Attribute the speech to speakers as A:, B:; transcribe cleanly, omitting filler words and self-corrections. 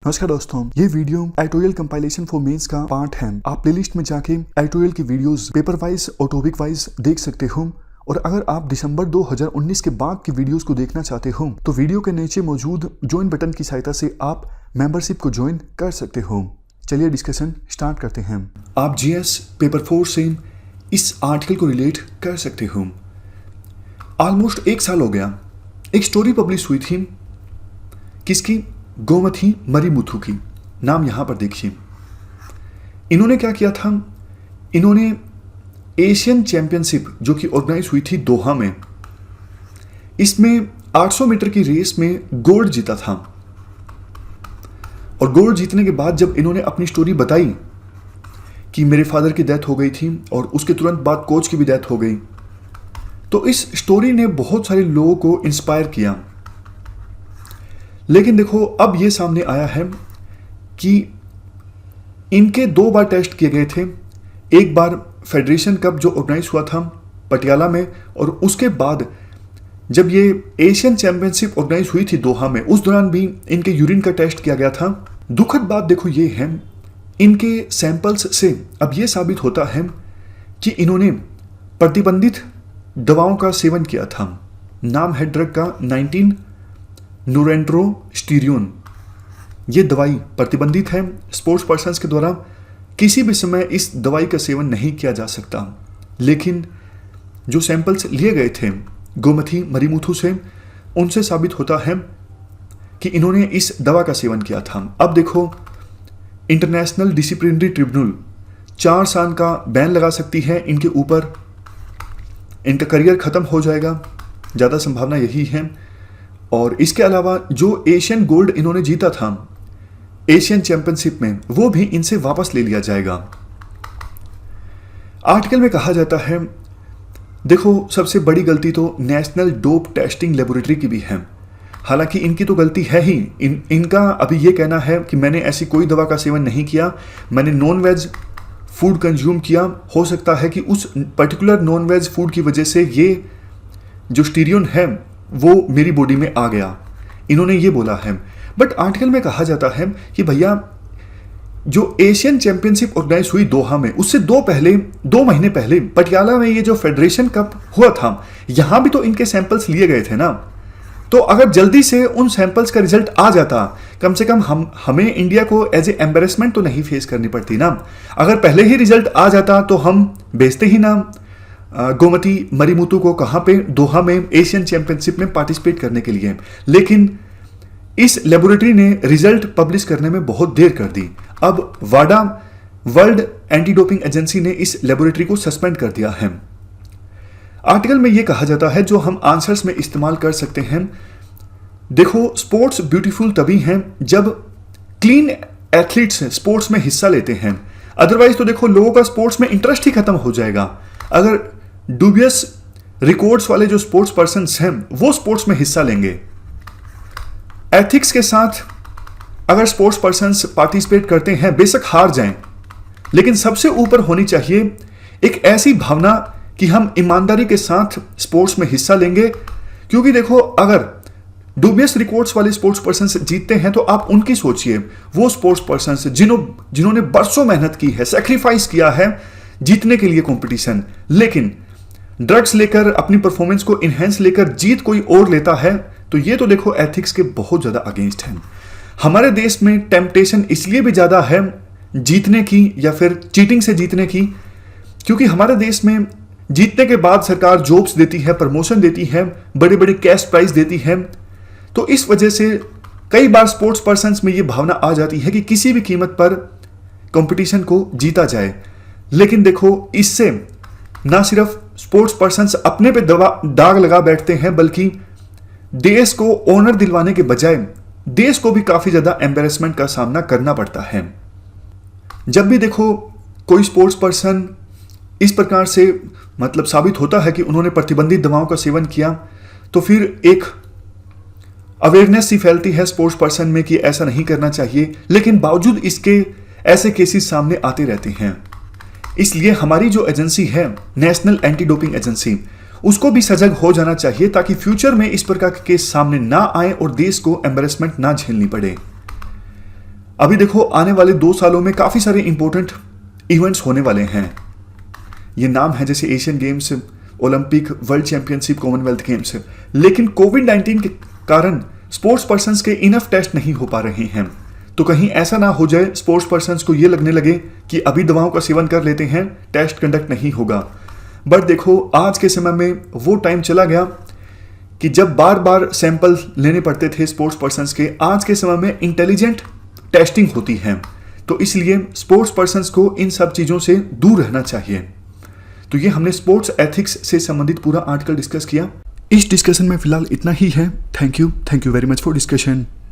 A: नमस्कार दोस्तों, ये video editorial compilation for mains का पार्ट है। आप प्लेलिस्ट में जाके एडिटोरियल की वीडियोस पेपर वाइज और टॉपिक वाइज देख सकते हो। और अगर आप दिसंबर 2019 के बाद की वीडियोस को देखना चाहते हो तो वीडियो के नीचे मौजूद ज्वाइन बटन की सहायता से आप मेंबरशिप को ज्वाइन कर सकते हो। चलिए डिस्कशन स्टार्ट करते हैं। आप जीएस पेपर 4 से इस आर्टिकल को रिलेट कर सकते हो। ऑलमोस्ट 1 साल हो गया, एक स्टोरी पब्लिश हुई थी किसकी? गोमती मरिमुथु की। नाम यहां पर देखिए। इन्होंने क्या किया था? इन्होंने एशियन चैंपियनशिप जो कि ऑर्गेनाइज हुई थी दोहा में, इसमें 800 मीटर की रेस में गोल्ड जीता था। और गोल्ड जीतने के बाद जब इन्होंने अपनी स्टोरी बताई कि मेरे फादर की डेथ हो गई थी और उसके तुरंत बाद कोच की भी डेथ हो गई, तो इस स्टोरी ने बहुत सारे लोगों को इंस्पायर किया। लेकिन देखो, अब ये सामने आया है कि इनके 2 बार टेस्ट किए गए थे। एक बार फेडरेशन कप जो ऑर्गेनाइज हुआ था पटियाला में, और उसके बाद जब ये एशियन चैंपियनशिप ऑर्गेनाइज हुई थी दोहा में, उस दौरान भी इनके यूरिन का टेस्ट किया गया था। दुखद बात देखो ये है, इनके सैंपल्स से अब ये साबित होता है कि इन्होंने प्रतिबंधित दवाओं का सेवन किया था। नाम है ड्रग का 19 नोरेंट्रोस्टीरियोन। ये दवाई प्रतिबंधित है। स्पोर्ट्स पर्सन्स के द्वारा किसी भी समय इस दवाई का सेवन नहीं किया जा सकता। लेकिन जो सैंपल्स लिए गए थे गोमती मरिमुथु से, उनसे साबित होता है कि इन्होंने इस दवा का सेवन किया था। अब देखो, इंटरनेशनल डिसिप्लिनरी ट्रिब्यूनल 4 साल का बैन लगा सकती है इनके ऊपर। इनका करियर खत्म हो जाएगा, ज़्यादा संभावना यही है। और इसके अलावा जो एशियन गोल्ड इन्होंने जीता था एशियन चैंपियनशिप में, वो भी इनसे वापस ले लिया जाएगा। आर्टिकल में कहा जाता है, देखो सबसे बड़ी गलती तो नेशनल डोप टेस्टिंग लेबोरेटरी की भी है। हालांकि इनकी तो गलती है ही। इनका अभी ये कहना है कि मैंने ऐसी कोई दवा का सेवन नहीं किया, मैंने नॉन वेज फूड कंज्यूम किया। हो सकता है कि उस पर्टिकुलर नॉन वेज फूड की वजह से ये जो स्टीरियोन है वो मेरी बॉडी में आ गया, इन्होंने ये बोला है। बट आर्टिकल में कहा जाता है कि भैया जो एशियन चैंपियनशिप ऑर्गेनाइज हुई दोहा में, उससे 2 महीने पहले पटियाला में ये जो फेडरेशन कप हुआ था, यहां भी तो इनके सैंपल्स लिए गए थे ना। तो अगर जल्दी से उन सैंपल्स का रिजल्ट आ जाता, कम से कम हमें इंडिया को एज ए एम्बेरसमेंट तो नहीं फेस करनी पड़ती ना। अगर पहले ही रिजल्ट आ जाता तो हम भेजते ही ना गोमती मरिमुथु को कहां पे? दोहा में एशियन चैंपियनशिप में पार्टिसिपेट करने के लिए। लेकिन इस लेबोरेटरी ने रिजल्ट पब्लिश करने में बहुत देर कर दी। अब वाडा वर्ल्ड एंटी डोपिंग एजेंसी ने इस लेबोरेटरी को सस्पेंड कर दिया है। आर्टिकल में यह कहा जाता है, जो हम आंसर्स में इस्तेमाल कर सकते हैं। देखो, स्पोर्ट्स ब्यूटीफुल तभी हैं जब क्लीन एथलीट्स स्पोर्ट्स में हिस्सा लेते हैं। अदरवाइज तो देखो, लोगों का स्पोर्ट्स में इंटरेस्ट ही खत्म हो जाएगा। अगर डूबियस रिकॉर्ड्स वाले जो स्पोर्ट्स पर्सन्स हैं वो स्पोर्ट्स में हिस्सा लेंगे, एथिक्स के साथ अगर स्पोर्ट्स पर्सन्स पार्टिसिपेट करते हैं, बेशक हार जाएं, लेकिन सबसे ऊपर होनी चाहिए एक ऐसी भावना कि हम ईमानदारी के साथ स्पोर्ट्स में हिस्सा लेंगे। क्योंकि देखो, अगर डूबियस रिकॉर्ड्स वाले स्पोर्ट्स पर्सन्स जीतते हैं तो आप उनकी सोचिए, वो स्पोर्ट्स पर्सन्स जिन्होंने बरसों मेहनत की है, सेक्रीफाइस किया है जीतने के लिए कंपटीशन, लेकिन ड्रग्स लेकर अपनी परफॉर्मेंस को इनहेंस लेकर जीत कोई और लेता है, तो ये तो देखो एथिक्स के बहुत ज्यादा अगेंस्ट है। हमारे देश में टेम्पटेशन इसलिए भी ज्यादा है जीतने की या फिर चीटिंग से जीतने की, क्योंकि हमारे देश में जीतने के बाद सरकार जॉब्स देती है, प्रमोशन देती है, बड़े बड़े कैश प्राइज देती है। तो इस वजह से कई बार स्पोर्ट्स पर्सन्स में ये भावना आ जाती है कि किसी भी कीमत पर कंपटीशन को जीता जाए। लेकिन देखो, इससे ना सिर्फ स्पोर्ट्स पर्सन्स अपने पे दाग लगा बैठते हैं, बल्कि देश को ऑनर दिलवाने के बजाय देश को भी काफी ज्यादा एम्बेरसमेंट का सामना करना पड़ता है। जब भी देखो कोई स्पोर्ट्स पर्सन इस प्रकार से मतलब साबित होता है कि उन्होंने प्रतिबंधित दवाओं का सेवन किया, तो फिर एक अवेयरनेस सी फैलती है स्पोर्ट्स पर्सन में कि ऐसा नहीं करना चाहिए। लेकिन बावजूद इसके ऐसे केसेस सामने आते रहते हैं। इसलिए हमारी जो एजेंसी है नेशनल एंटी डोपिंग एजेंसी, उसको भी सजग हो जाना चाहिए ताकि फ्यूचर में इस प्रकार के केस सामने ना आए और देश को एम्बेरसमेंट ना झेलनी पड़े। अभी देखो आने वाले 2 सालों में काफ़ी सारे इंपॉर्टेंट इवेंट्स होने वाले हैं। ये नाम है जैसे Asian games, Olympic, world championship, Commonwealth games. लेकिन कोविड-19 के कारण स्पोर्ट्स पर्सन्स के इनफ टेस्ट नहीं हो पा रहे हैं। तो कहीं ऐसा ना हो जाए स्पोर्ट्स पर्सन्स को ये लगने लगे कि अभी दवाओं का सेवन कर लेते हैं, टेस्ट कंडक्ट नहीं होगा। बट देखो आज के समय में वो टाइम चला गया कि जब बार बार सैंपल लेने पड़ते थे स्पोर्ट्स पर्सन्स के। आज के समय में इंटेलिजेंट टेस्टिंग होती है, तो इसलिए स्पोर्ट्स पर्सन्स को इन सब चीज़ों से दूर रहना चाहिए। तो ये हमने स्पोर्ट्स एथिक्स से संबंधित पूरा आर्टिकल डिस्कस किया। इस डिस्कशन में फिलहाल इतना ही है। Thank you very much for discussion.